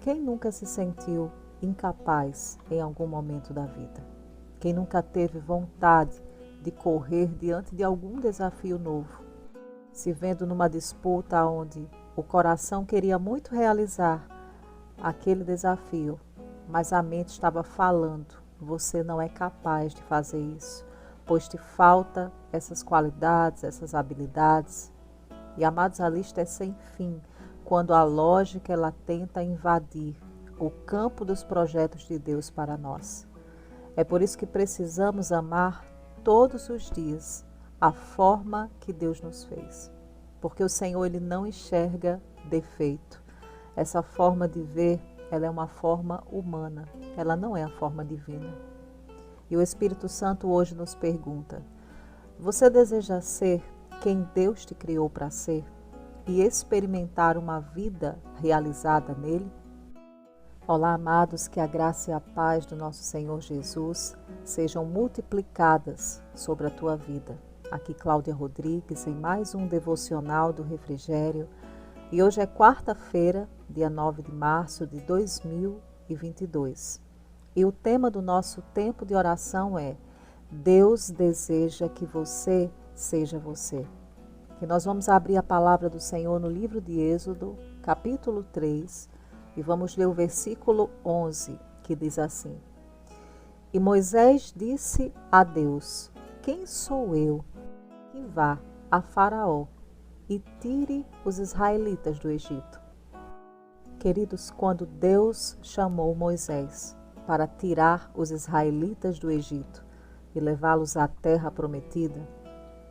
Quem nunca se sentiu incapaz em algum momento da vida? Quem nunca teve vontade de correr diante de algum desafio novo, se vendo numa disputa onde o coração queria muito realizar aquele desafio, mas a mente estava falando: você não é capaz de fazer isso, pois te falta essas qualidades, essas habilidades. E, amados, a lista é sem fim, quando a lógica ela tenta invadir o campo dos projetos de Deus para nós. É por isso que precisamos amar todos os dias a forma que Deus nos fez. Porque o Senhor ele não enxerga defeito. Essa forma de ver, ela é uma forma humana, ela não é a forma divina. E o Espírito Santo hoje nos pergunta: você deseja ser quem Deus te criou para ser e experimentar uma vida realizada nele? Olá, amados, que a graça e a paz do nosso Senhor Jesus sejam multiplicadas sobre a tua vida. Aqui Cláudia Rodrigues em mais um devocional do Refrigério. E hoje é quarta-feira, dia 9 de março de 2022. E o tema do nosso tempo de oração é: Deus deseja que você seja você. E nós vamos abrir a palavra do Senhor no livro de Êxodo, capítulo 3, e vamos ler o versículo 11, que diz assim: E Moisés disse a Deus: quem sou eu que vá a Faraó e tire os israelitas do Egito? Queridos, quando Deus chamou Moisés para tirar os israelitas do Egito e levá-los à terra prometida,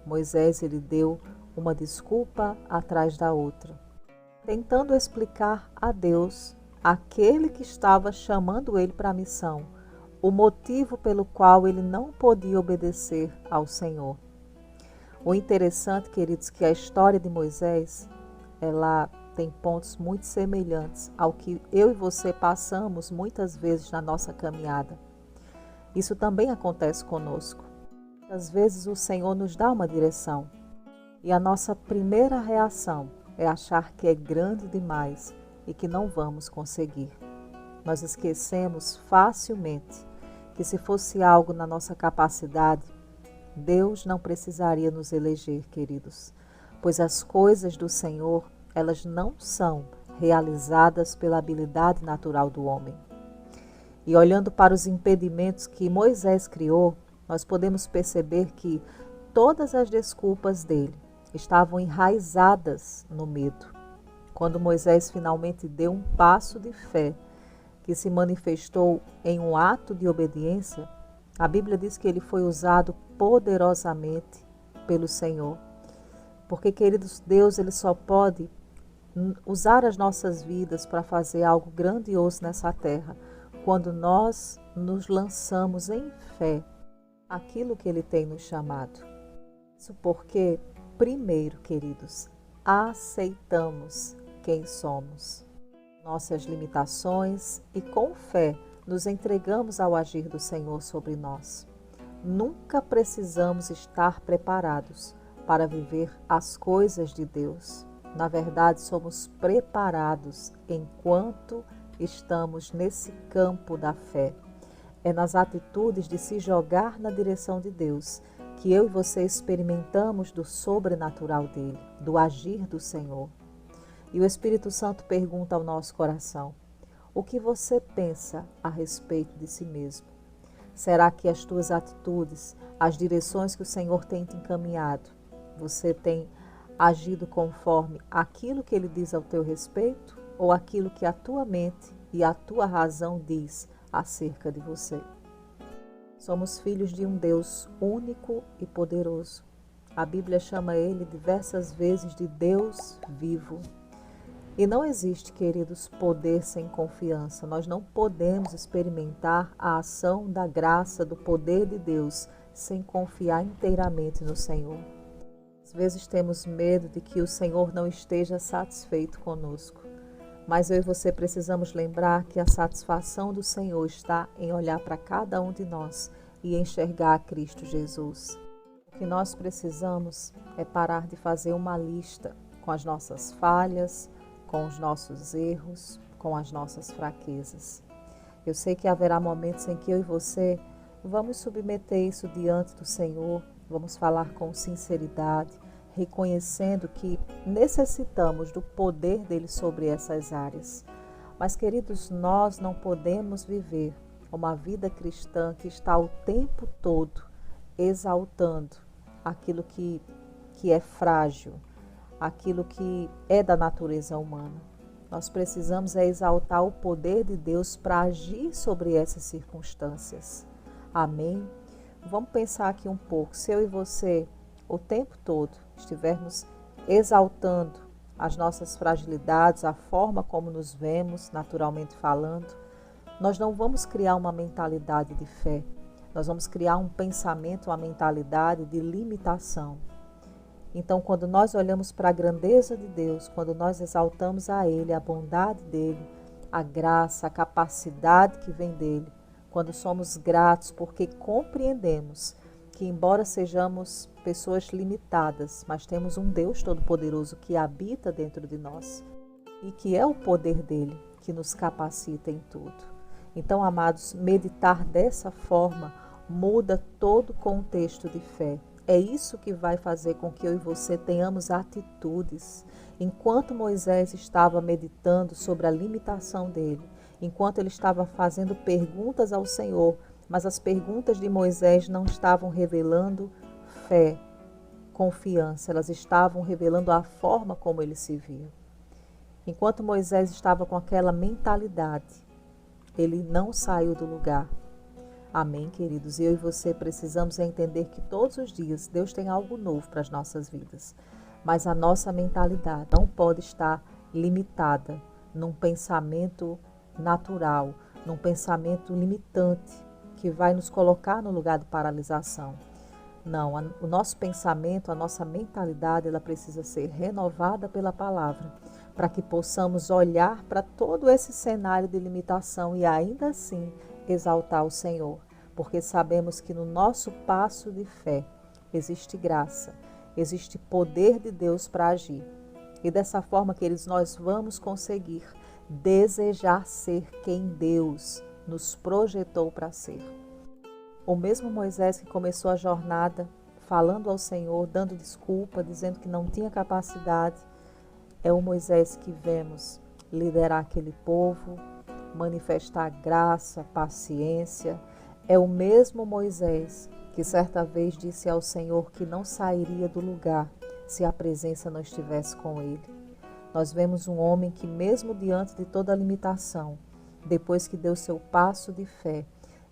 Moisés ele deu uma desculpa atrás da outra, tentando explicar a Deus, aquele que estava chamando ele para a missão, o motivo pelo qual ele não podia obedecer ao Senhor. O interessante, queridos, que a história de Moisés, ela tem pontos muito semelhantes ao que eu e você passamos muitas vezes na nossa caminhada. Isso também acontece conosco. Às vezes o Senhor nos dá uma direção e a nossa primeira reação é achar que é grande demais e que não vamos conseguir. Nós esquecemos facilmente que se fosse algo na nossa capacidade, Deus não precisaria nos eleger, queridos, pois as coisas do Senhor, elas não são realizadas pela habilidade natural do homem. E olhando para os impedimentos que Moisés criou, nós podemos perceber que todas as desculpas dele estavam enraizadas no medo. Quando Moisés finalmente deu um passo de fé, que se manifestou em um ato de obediência, a Bíblia diz que ele foi usado poderosamente pelo Senhor. Porque, queridos, Deus ele só pode usar as nossas vidas para fazer algo grandioso nessa terra, quando nós nos lançamos em fé aquilo que Ele tem nos chamado. Isso porque, primeiro, queridos, aceitamos quem somos, nossas limitações e com fé nos entregamos ao agir do Senhor sobre nós. Nunca precisamos estar preparados para viver as coisas de Deus. Na verdade, somos preparados enquanto estamos nesse campo da fé. É nas atitudes de se jogar na direção de Deus que eu e você experimentamos do sobrenatural dele, do agir do Senhor. E o Espírito Santo pergunta ao nosso coração: o que você pensa a respeito de si mesmo? Será que as tuas atitudes, as direções que o Senhor tem te encaminhado, você tem agido conforme aquilo que Ele diz ao teu respeito ou aquilo que a tua mente e a tua razão diz acerca de você? Somos filhos de um Deus único e poderoso. A Bíblia chama Ele diversas vezes de Deus vivo. E não existe, queridos, poder sem confiança. Nós não podemos experimentar a ação da graça, do poder de Deus, sem confiar inteiramente no Senhor. Às vezes temos medo de que o Senhor não esteja satisfeito conosco. Mas eu e você precisamos lembrar que a satisfação do Senhor está em olhar para cada um de nós e enxergar a Cristo Jesus. O que nós precisamos é parar de fazer uma lista com as nossas falhas, com os nossos erros, com as nossas fraquezas. Eu sei que haverá momentos em que eu e você vamos submeter isso diante do Senhor, vamos falar com sinceridade, reconhecendo que necessitamos do poder dele sobre essas áreas. Mas, queridos, nós não podemos viver uma vida cristã que está o tempo todo exaltando aquilo que é frágil, aquilo que é da natureza humana. Nós precisamos exaltar o poder de Deus para agir sobre essas circunstâncias. Amém? Vamos pensar aqui um pouco. Se eu e você, o tempo todo, estivermos exaltando as nossas fragilidades, a forma como nos vemos, naturalmente falando, nós não vamos criar uma mentalidade de fé. Nós vamos criar um pensamento, uma mentalidade de limitação. Então, quando nós olhamos para a grandeza de Deus, quando nós exaltamos a Ele, a bondade dEle, a graça, a capacidade que vem dEle, quando somos gratos porque compreendemos que, embora sejamos pessoas limitadas, mas temos um Deus Todo-Poderoso que habita dentro de nós e que é o poder dEle que nos capacita em tudo. Então, amados, meditar dessa forma muda todo o contexto de fé. É isso que vai fazer com que eu e você tenhamos atitudes. Enquanto Moisés estava meditando sobre a limitação dele, enquanto ele estava fazendo perguntas ao Senhor, mas as perguntas de Moisés não estavam revelando fé, confiança, elas estavam revelando a forma como ele se via. Enquanto Moisés estava com aquela mentalidade, ele não saiu do lugar. Amém, queridos? Eu e você precisamos entender que todos os dias Deus tem algo novo para as nossas vidas. Mas a nossa mentalidade não pode estar limitada num pensamento natural, num pensamento limitante que vai nos colocar no lugar de paralisação. Não, o nosso pensamento, a nossa mentalidade, ela precisa ser renovada pela palavra, para que possamos olhar para todo esse cenário de limitação e ainda assim exaltar o Senhor, porque sabemos que no nosso passo de fé existe graça, existe poder de Deus para agir. E dessa forma, queridos, nós vamos conseguir desejar ser quem Deus nos projetou para ser. O mesmo Moisés que começou a jornada falando ao Senhor, dando desculpa, dizendo que não tinha capacidade, é o Moisés que vemos liderar aquele povo, manifestar graça, paciência. É o mesmo Moisés que certa vez disse ao Senhor que não sairia do lugar se a presença não estivesse com ele. Nós vemos um homem que, mesmo diante de toda a limitação, depois que deu seu passo de fé,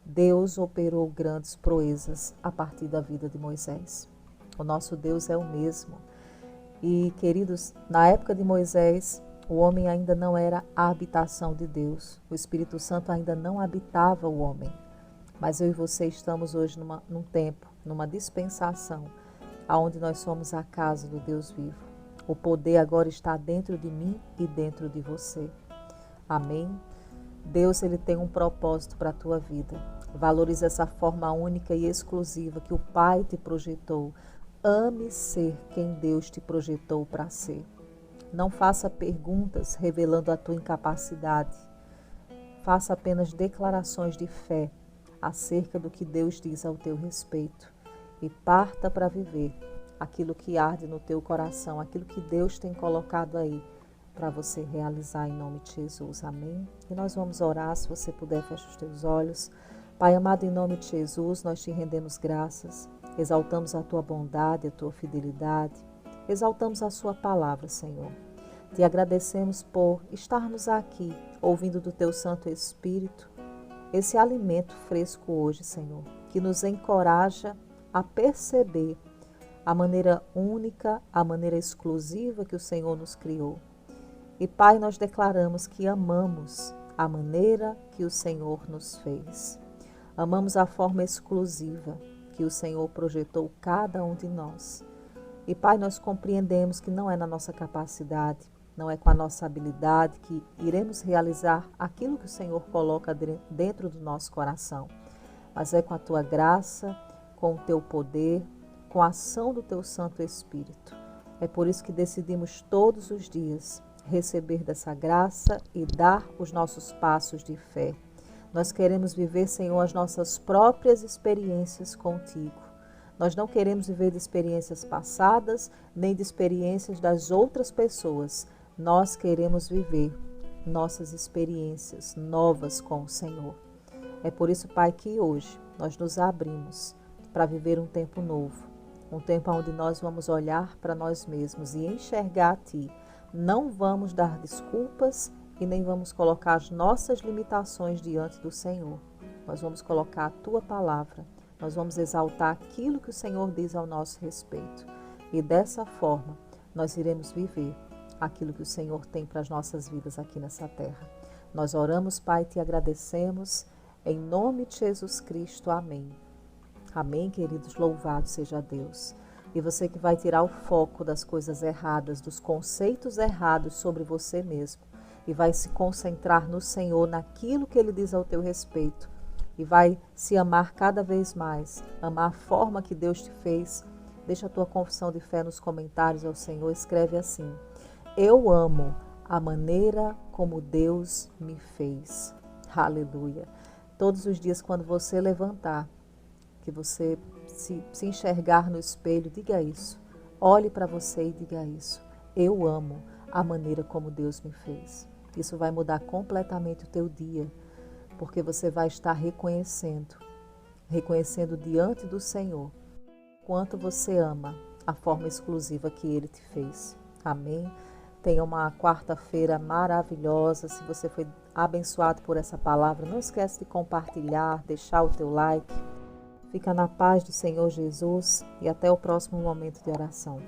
Deus operou grandes proezas a partir da vida de Moisés. O nosso Deus é o mesmo. E, queridos, na época de Moisés, o homem ainda não era a habitação de Deus. O Espírito Santo ainda não habitava o homem. Mas eu e você estamos hoje num tempo, numa dispensação, onde nós somos a casa do Deus vivo. O poder agora está dentro de mim e dentro de você. Amém? Deus, ele tem um propósito para a tua vida. Valorize essa forma única e exclusiva que o Pai te projetou. Ame ser quem Deus te projetou para ser. Não faça perguntas revelando a tua incapacidade. Faça apenas declarações de fé acerca do que Deus diz ao teu respeito. E parta para viver aquilo que arde no teu coração, aquilo que Deus tem colocado aí para você realizar em nome de Jesus. Amém? E nós vamos orar, se você puder, fecha os teus olhos. Pai amado, em nome de Jesus, nós te rendemos graças, exaltamos a tua bondade, a tua fidelidade, exaltamos a sua palavra, Senhor. Te agradecemos por estarmos aqui, ouvindo do teu Santo Espírito, esse alimento fresco hoje, Senhor, que nos encoraja a perceber a maneira única, a maneira exclusiva que o Senhor nos criou. E, Pai, nós declaramos que amamos a maneira que o Senhor nos fez. Amamos a forma exclusiva que o Senhor projetou cada um de nós. E, Pai, nós compreendemos que não é na nossa capacidade, não é com a nossa habilidade que iremos realizar aquilo que o Senhor coloca dentro do nosso coração, mas é com a tua graça, com o teu poder, com a ação do teu Santo Espírito. É por isso que decidimos todos os dias receber dessa graça e dar os nossos passos de fé. Nós queremos viver, Senhor, as nossas próprias experiências contigo. Nós não queremos viver de experiências passadas, nem de experiências das outras pessoas. Nós queremos viver nossas experiências novas com o Senhor. É por isso, Pai, que hoje nós nos abrimos para viver um tempo novo. Um tempo onde nós vamos olhar para nós mesmos e enxergar a Ti. Não vamos dar desculpas e nem vamos colocar as nossas limitações diante do Senhor. Nós vamos colocar a Tua palavra. Nós vamos exaltar aquilo que o Senhor diz ao nosso respeito. E dessa forma, nós iremos viver aquilo que o Senhor tem para as nossas vidas aqui nessa terra. Nós oramos, Pai, e te agradecemos. Em nome de Jesus Cristo. Amém. Amém, queridos. Louvado seja Deus. E você que vai tirar o foco das coisas erradas, dos conceitos errados sobre você mesmo, e vai se concentrar no Senhor, naquilo que Ele diz ao teu respeito, e vai se amar cada vez mais, amar a forma que Deus te fez. Deixa a tua confissão de fé nos comentários ao Senhor, escreve assim: eu amo a maneira como Deus me fez. Aleluia. Todos os dias, quando você levantar, que você se enxergar no espelho, diga isso. Olhe para você e diga isso. Eu amo a maneira como Deus me fez. Isso vai mudar completamente o teu dia, porque você vai estar reconhecendo diante do Senhor quanto você ama a forma exclusiva que Ele te fez. Amém? Tenha uma quarta-feira maravilhosa. Se você foi abençoado por essa palavra, não esquece de compartilhar, deixar o teu like. Fica na paz do Senhor Jesus e até o próximo momento de oração.